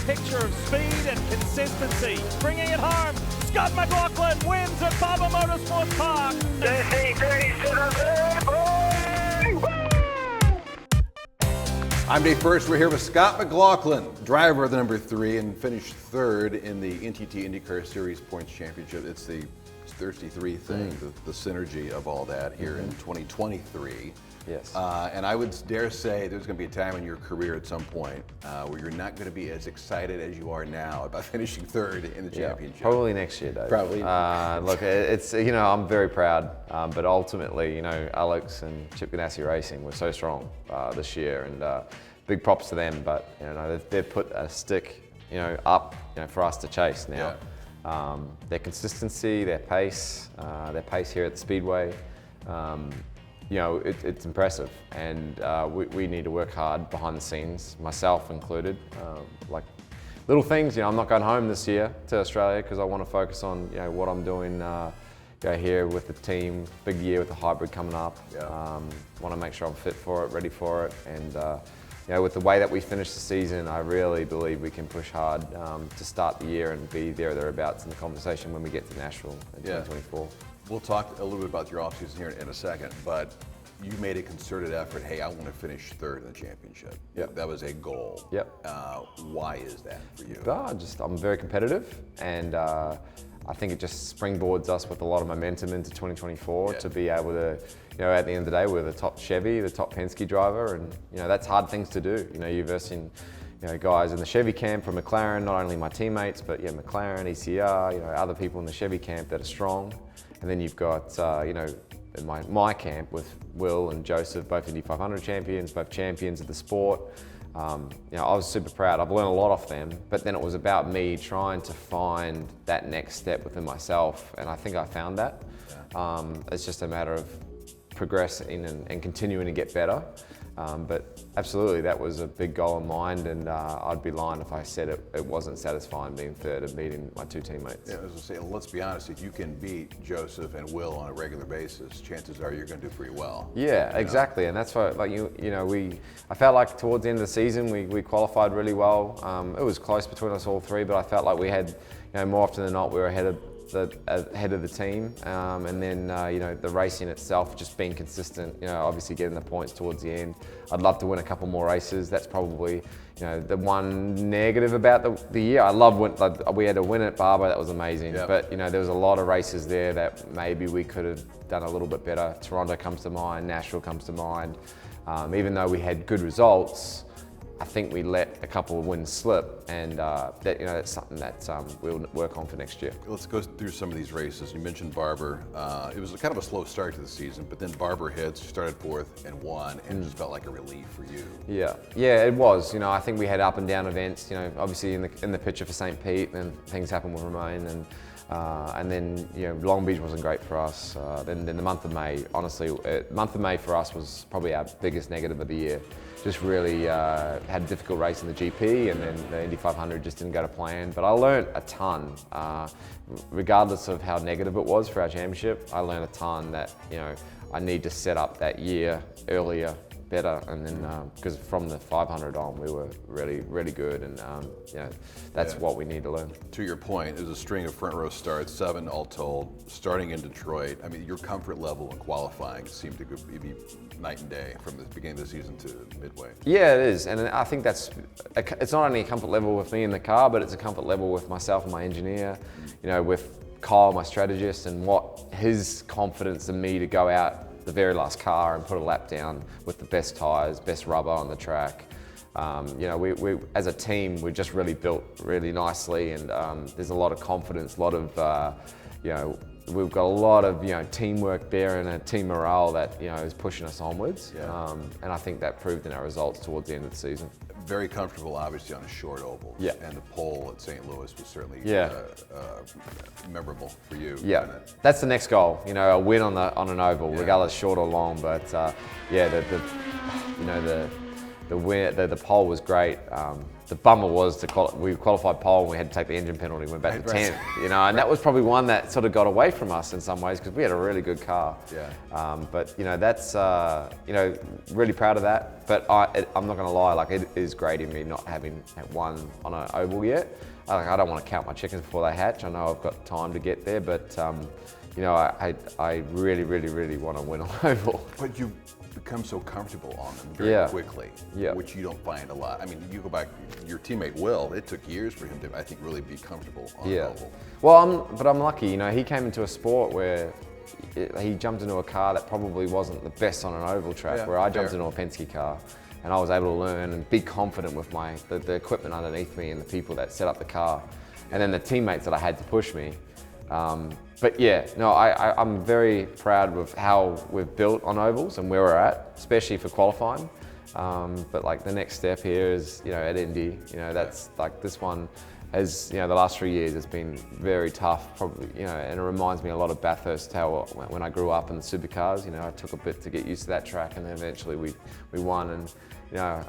picture of speed and consistency. Bringing it home, Scott McLaughlin wins at Barber Motorsports Park. I'm Dave First. We're here with Scott McLaughlin, driver of the number 3, and finished third in the NTT INDYCAR Series Points Championship. It's the thirsty-three thing, the synergy of all that here in 2023. Yes. And I would dare say there's going to be a time in your career at some point where you're not going to be as excited as you are now about finishing third in the championship. Probably next year, Dave. Probably. Look, it's, I'm very proud, but ultimately, Alex and Chip Ganassi Racing were so strong this year, and big props to them. But they've put a stick, up, for us to chase now. Yeah. Their consistency, their pace here at the Speedway. It's impressive, and we need to work hard behind the scenes, myself included. Like little things, I'm not going home this year to Australia because I want to focus on what I'm doing here with the team. Big year with the hybrid coming up. Yeah. Want to make sure I'm fit for it, ready for it, and with the way that we finish the season, I really believe we can push hard to start the year and be there or thereabouts in the conversation when we get to Nashville in 2024. We'll talk a little bit about your offseason here in a second, but you made a concerted effort. Hey, I want to finish third in the championship. Yep. That was a goal. Yep. Why is that for you? I'm very competitive, and I think it just springboards us with a lot of momentum into 2024 to be able to, at the end of the day, we're the top Chevy, the top Penske driver, and that's hard things to do. You're versing guys in the Chevy camp from McLaren, not only my teammates, but McLaren, ECR, other people in the Chevy camp that are strong. And then you've got, in my camp with Will and Joseph, both Indy 500 champions, both champions of the sport. I was super proud. I've learned a lot off them, but then it was about me trying to find that next step within myself, and I think I found that. It's just a matter of progressing and continuing to get better. But absolutely, that was a big goal in mind, and I'd be lying if I said it wasn't satisfying being third and beating my two teammates. Yeah, I was going to say, let's be honest, if you can beat Joseph and Will on a regular basis, chances are you're going to do pretty well. Yeah, exactly, and that's why, I felt like towards the end of the season, we qualified really well. It was close between us all three, but I felt like we had, more often than not, we were ahead of the team, and then the racing itself just being consistent, obviously getting the points towards the end. I'd love to win a couple more races. That's probably the one negative about the year. I love we had to win at Barber. That was amazing. Yep. But there was a lot of races there that maybe we could have done a little bit better. Toronto comes to mind, Nashville comes to mind. Even though we had good results, I think we let a couple of wins slip, and that's something that we'll work on for next year. Let's go through some of these races. You mentioned Barber. It was kind of a slow start to the season, but then Barber hits, you started fourth and won, and it just felt like a relief for you. Yeah, it was. I think we had up and down events. Obviously in the picture for St. Pete, then things happened with Romain, and then Long Beach wasn't great for us. Then the month of May, honestly, month of May for us was probably our biggest negative of the year. Just really had a difficult race in the GP, and then the Indy 500 just didn't go to plan. But I learned a ton, regardless of how negative it was for our championship. I learned a ton that I need to set up that year earlier, better, and then because from the 500 on, we were really, really good, and that's what we need to learn. To your point, it was a string of front row starts, 7 all told, starting in Detroit. I mean, your comfort level in qualifying seemed to be night and day from the beginning of the season to midway. Yeah, it is, and I think it's not only a comfort level with me in the car, but it's a comfort level with myself and my engineer, with Kyle, my strategist, and what his confidence in me to go out the very last car and put a lap down with the best tyres, best rubber on the track. We as a team, we've just really built really nicely, and there's a lot of confidence, a lot of, we've got a lot of, teamwork there and a team morale that, is pushing us onwards. Yeah. And I think that proved in our results towards the end of the season. Very comfortable, obviously, on a short oval. Yeah. And the pole at St. Louis was certainly memorable for you. Yeah, that's the next goal. A win on an oval, regardless short or long. But the pole was great. The bummer was we qualified pole and we had to take the engine penalty. Went back to 10th, you know, and that was probably one that sort of got away from us in some ways because we had a really good car. Yeah. But you know, that's you know, really proud of that. But I'm not going to lie, like it is grating me not having won on an oval yet. I don't want to count my chickens before they hatch. I know I've got time to get there, but you know, I really want to win on oval. But you become so comfortable on them very quickly, Yeah. which you don't find a lot. I mean, you go back, your teammate Will, it took years for him to, I think, really be comfortable on oval. Well, but I'm lucky, you know, he came into a sport where he jumped into a car that probably wasn't the best on an oval track, where I jumped into a Penske car. And I was able to learn and be confident with the equipment underneath me and the people that set up the car, and then the teammates that I had to push me. But yeah, no, I'm very proud of how we've built on ovals and where we're at, especially for qualifying. But like the next step here is, you know, at Indy, you know, that's like this one has, you know, the last 3 years it's been very tough, probably, you know, and it reminds me a lot of Bathurst, how when I grew up in the supercars, you know, I took a bit to get used to that track, and then eventually we won. And you know,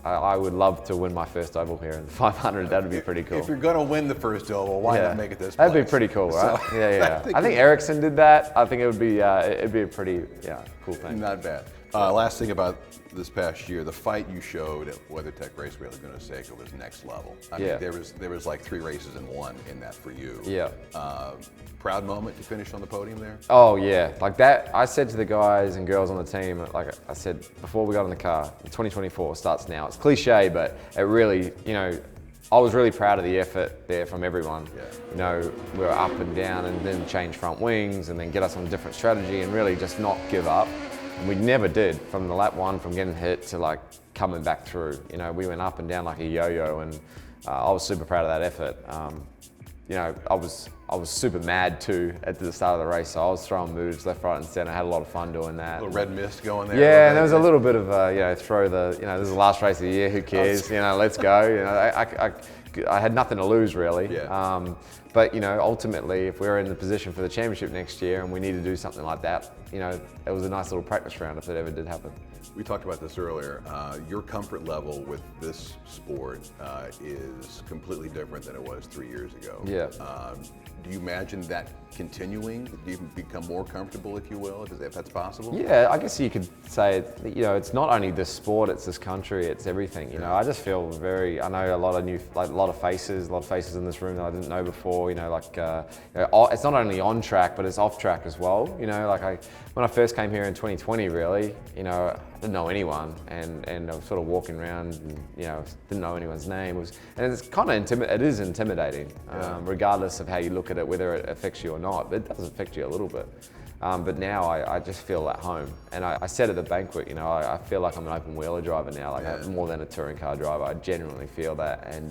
I would love to win my first oval here in the 500. That'd be pretty cool. If you're going to win the first oval, why not make it this That'd place? be pretty cool, right? So, Yeah. I think Ericsson did that. I think it'd be a pretty cool thing. Not bad. Last thing about this past year, the fight you showed at WeatherTech Raceway at Laguna Seca was next level. I mean, there was like 3 races in one in that for you. Yeah. Proud moment to finish on the podium there? Oh yeah, like that. I said to the guys and girls on the team, like I said before we got in the car, 2024 starts now. It's cliche, but it really, you know, I was really proud of the effort there from everyone. Yeah. You know, we were up and down and then change front wings and then get us on a different strategy and really just not give up. And we never did, from the lap 1, from getting hit to like coming back through. You know, we went up and down like a yo-yo, and I was super proud of that effort. You know, I was super mad too at the start of the race, so I was throwing moves left, right, and center. I had a lot of fun doing that. A little red mist going there. Yeah, and there was a little bit of you know, throw the, you know, this is the last race of the year. Who cares? You know, let's go. You know, I had nothing to lose really. Yeah. But you know, ultimately, if we're in the position for the championship next year and we need to do something like that, you know, it was a nice little practice round if it ever did happen. We talked about this earlier. Your comfort level with this sport is completely different than it was 3 years ago. Yeah. Do you imagine that continuing? Do you become more comfortable, if you will, if that's possible? Yeah, I guess you could say, you know, it's not only this sport, it's this country, it's everything. You know, I just feel I know a lot of faces in this room that I didn't know before. You know, like you know, it's not only on track, but it's off track as well. You know, like when I first came here in 2020, really, you know, I didn't know anyone, and I was sort of walking around, and, you know, didn't know anyone's name. And it's kind of it is intimidating, regardless of how you look at it, whether it affects you or not. But it does affect you a little bit. But now I just feel at home. And I said at the banquet, you know, I feel like I'm an open wheeler driver now, like I'm more than a touring car driver. I genuinely feel that, and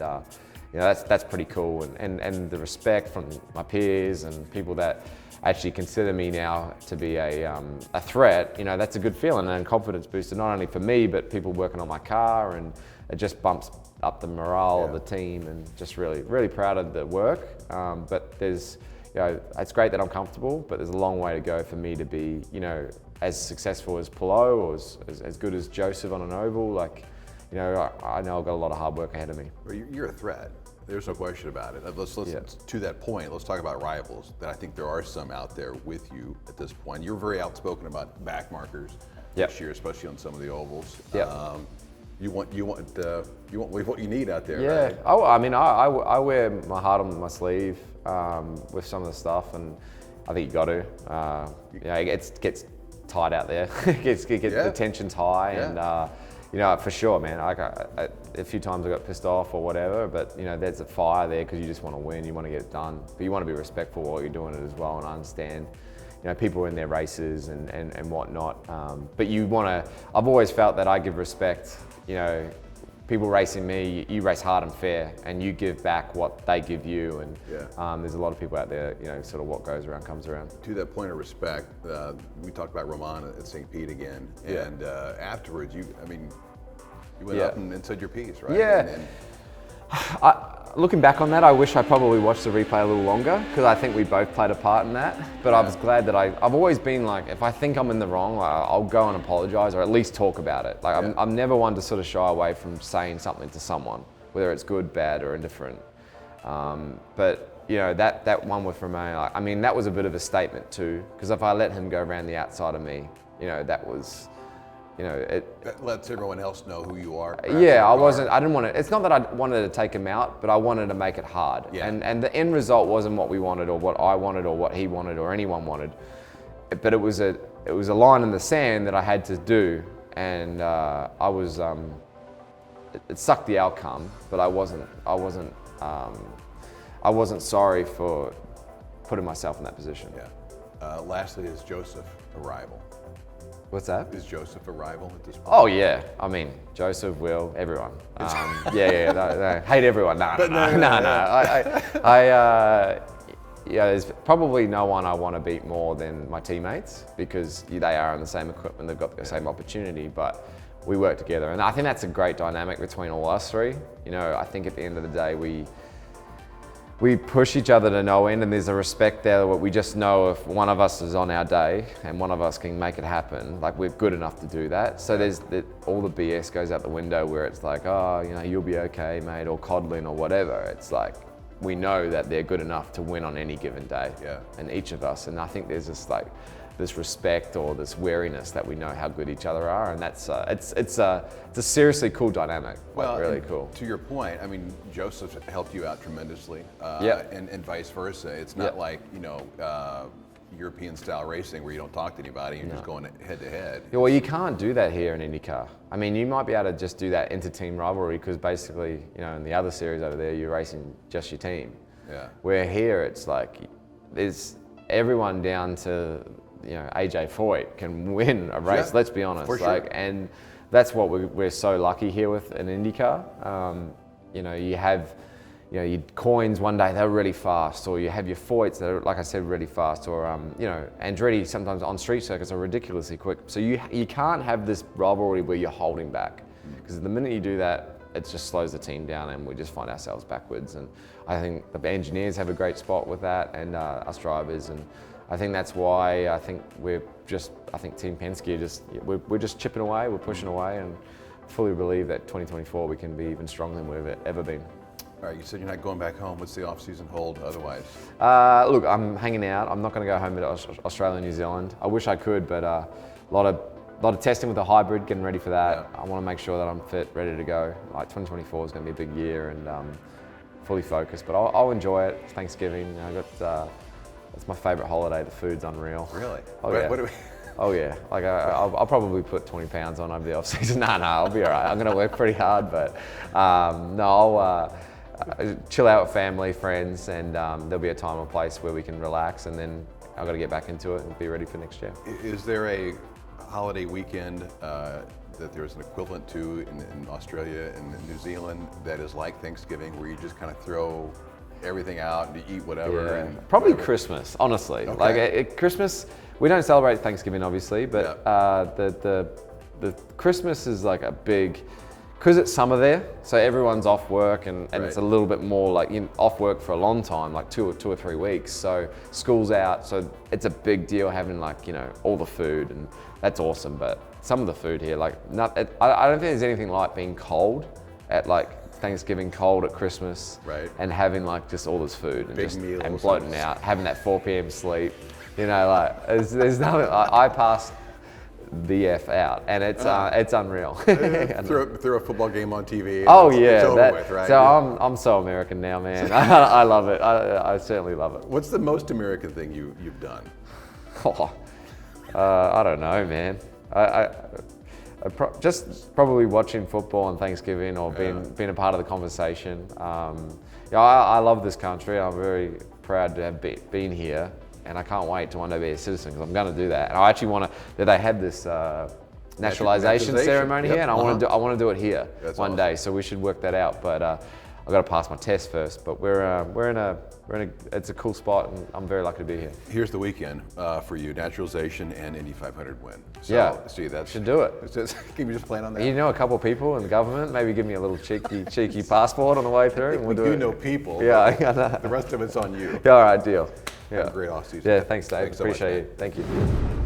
you know, that's pretty cool. And the respect from my peers and people that actually consider me now to be a threat, you know, that's a good feeling and confidence booster, not only for me, but people working on my car, and it just bumps up the morale of the team, and just really proud of the work. But there's, you know, it's great that I'm comfortable, but there's a long way to go for me to be, you know, as successful as Pillow or as good as Joseph on an oval. Like, you know, I know I've got a lot of hard work ahead of me. Well, you're a threat. There's no question about it. Let's to that point, let's talk about rivals. That I think there are some out there with you at this point. You're very outspoken about back markers this year, especially on some of the ovals. You want what you need out there. Yeah. Right? Oh, I mean, I wear my heart on my sleeve with some of the stuff, and I think you got to. You know, it gets tight out there. The tension's high, and you know, for sure, man. A few times I got pissed off or whatever, but you know, there's a fire there because you just want to win, you want to get it done, but you want to be respectful while you're doing it as well, and understand, you know, people are in their races and whatnot. But you want to. I've always felt that I give respect. You know, people racing me, you race hard and fair, and you give back what they give you. And there's a lot of people out there, you know, sort of what goes around comes around. To that point of respect, we talked about Roman at St. Pete again, and afterwards, you went up and said your piece, right? Yeah. looking back on that, I wish I probably watched the replay a little longer because I think we both played a part in that. But I was glad that I've always been like, if I think I'm in the wrong, I'll go and apologize or at least talk about it. Like I'm never one to sort of shy away from saying something to someone, whether it's good, bad, or indifferent. But you know, that one with Romain, I mean, that was a bit of a statement too, because if I let him go around the outside of me, you know, that was, you know, that lets everyone else know who you are. Yeah, I didn't want to, it's not that I wanted to take him out, but I wanted to make it hard. Yeah. And the end result wasn't what we wanted or what I wanted or what he wanted or anyone wanted. But it was a line in the sand that I had to do, and it sucked the outcome, but I wasn't sorry for putting myself in that position. Yeah. Lastly, is Joseph a rival? What's that? Is Joseph a rival at this point? Oh yeah, I mean Joseph, Will, everyone. No, hate everyone. No. There's probably no one I want to beat more than my teammates because they are in the same equipment, they've got the same opportunity, but we work together, and I think that's a great dynamic between all us three. You know, I think at the end of the day we push each other to no end, and there's a respect there where we just know if one of us is on our day and one of us can make it happen, like we're good enough to do that. So all the BS goes out the window where it's like, oh, you know, you'll be okay, mate, or coddling or whatever. It's like, we know that they're good enough to win on any given day. Yeah. And each of us, and I think there's this respect or this wariness that we know how good each other are, and that's it's a seriously cool dynamic. Well, like, really cool. To your point, I mean, Joseph helped you out tremendously, and vice versa. It's not like, you know, European style racing where you don't talk to anybody, you're just going head to head. Yeah, well, you can't do that here in IndyCar. I mean, you might be able to just do that inter-team rivalry because basically, you know, in the other series over there, you're racing just your team. Yeah. Where here, it's like there's everyone down to, you know, AJ Foyt can win a race. Let's be honest. For sure. And that's what we're so lucky here with an IndyCar. You know, you have, you know, your coins one day, they're really fast, or you have your Foyts that are, like I said, really fast, or, you know, Andretti sometimes on street circuits are ridiculously quick. So you can't have this rivalry where you're holding back, because the minute you do that, it just slows the team down and we just find ourselves backwards. And I think the engineers have a great spot with that, and us drivers, and I think that's why I think Team Penske we're just chipping away, we're pushing away, and fully believe that 2024 we can be even stronger than we've ever been. All right, you said you're not going back home. What's the off-season hold otherwise? Look, I'm hanging out. I'm not going to go home to Australia and New Zealand. I wish I could, but a lot of testing with the hybrid, getting ready for that. Yeah. I want to make sure that I'm fit, ready to go. Like 2024 is going to be a big year, and fully focused. But I'll enjoy it. It's Thanksgiving. You know, it's my favourite holiday. The food's unreal. Really? Oh yeah. What do we? Oh yeah. Like I'll probably put 20 pounds on over the off season. No, I'll be all right. I'm going to work pretty hard, but I'll chill out with family, friends, and there'll be a time and place where we can relax, and then I've got to get back into it and be ready for next year. Is there a holiday weekend that there's an equivalent to in Australia and New Zealand that is like Thanksgiving, where you just kind of throw everything out and you eat whatever? Yeah. And probably whatever? Christmas, honestly. Okay. Like at Christmas, we don't celebrate Thanksgiving obviously, but the Christmas is like a big, because it's summer there, so everyone's off work, and it's a little bit more like off work for a long time, like two or 3 weeks. So school's out, so it's a big deal having, like, you know, all the food, and that's awesome. But some of the food here, like, I don't think there's anything like being cold at like Thanksgiving, cold at Christmas, and having like just all this food and big meals and bloating out, having that 4 p.m. sleep. You know, like there's nothing. I passed the F out, and it's unreal. Throw a football game on TV. Oh it's over with, right? So I'm so American now, man. I love it. I certainly love it. What's the most American thing you've done? I don't know, man. Just probably watching football on Thanksgiving, or being a part of the conversation. I love this country. I'm very proud to have been here. And I can't wait to one day be a citizen, because I'm going to do that. And I actually want to. They had this naturalization ceremony here, and I want to do it here one day. So we should work that out. But I've got to pass my test first. But we're in a it's a cool spot, and I'm very lucky to be here. Here's the weekend for you: naturalization and Indy 500 win. So, Yeah, see, that should do it. Can we just plan on that? You know, a couple of people in the government, maybe give me a little cheeky passport on the way through, and we'll do you it. know people. Yeah, I got that. The rest of it's on you. Yeah, all right, deal. Yeah. Have a great offseason. Yeah, thanks, Dave. Thanks so much, Appreciate man. it. Thank you.